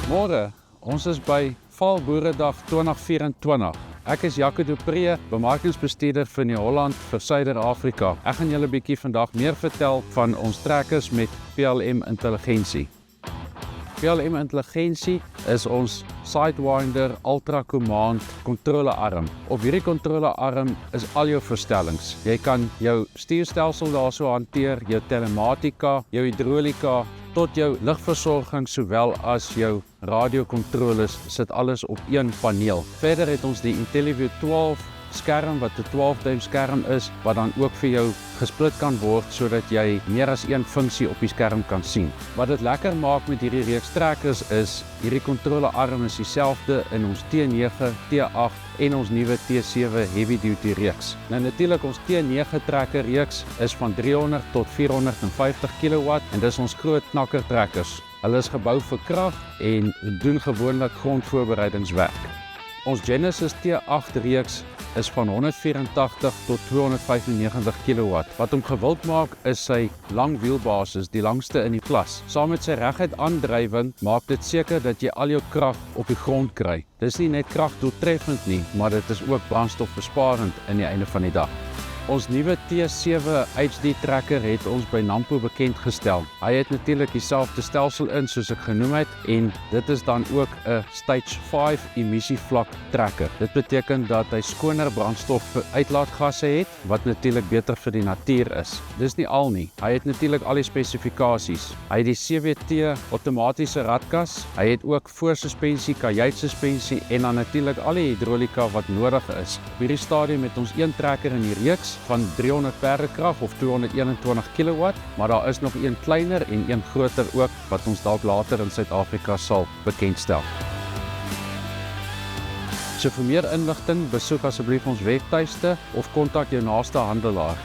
Môre, ons is by Val Boeredag 2024. Ek is Jaco du Preez, bemarkingsbestuurder van Holland vir Suider-Afrika. Ek gaan julle 'n bietjie vandag meer vertel van ons trekkers met PLM intelligensie. PLM intelligensie is ons Sidewinder Ultra Command kontrolearm. Op hierdie kontrolearm is al jou verstellings. Jy kan jou stuurstelsel daarso hanteer, jou telematika, jou hidrolika, tot jou ligversorging sowel as jou radiokontroles sit alles op een paneel. Verder het ons die IntelliView 12 skerm wat 'n 12-duim skerm is wat dan ook vir jou gesplit kan word sodat jy meer as een funksie op die skerm kan sien. Wat dit lekker maak met hierdie reeks trekkers is hierdie kontrolearm is dieselfde in ons T9, T8 en ons nuwe T7 heavy duty reeks. Nou natuurlik ons T9 trekker reeks is van 300 tot 450 kW en dis ons groot knakker trekkers. Hulle is gebou vir krag en doen gewoonlik grondvoorbereidingswerk. Ons Genesis T8 reeks is van 184 tot 295 kW. Wat hom gewild maak is sy lang wielbasis, die langste in die klas. Saam met sy reguit aandrywing maak dit seker dat jy al jou krag op die grond kry. Dis nie net kragdoeltreffend nie, maar dit is ook brandstofbesparend in die einde van die dag. Ons nuwe T7 HD trekker het ons by Nampo bekend gestel. Hy het natuurlik dieselfde stelsel in soos ek genoem het en dit is dan ook 'n Stage 5 emissievlak trekker. Dit beteken dat hy skoner brandstof uitlaatgasse het wat natuurlik beter vir die natuur is. Dis nie al nie. Hy het natuurlik al die spesifikasies. Hy het die CVT outomatiese radkas, hy het ook voorsuspensie, kajuitsuspensie en dan natuurlik al die hidrolika wat nodig is. Op hierdie stadium het ons een trekker in die reeks van 300 perdekrag of 221 kW, maar daar is nog een kleiner en een groter ook wat ons dalk later in Suid-Afrika sal bekendstel. So vir meer inligting besoek asseblief ons webtuiste of kontak jou naaste handelaar.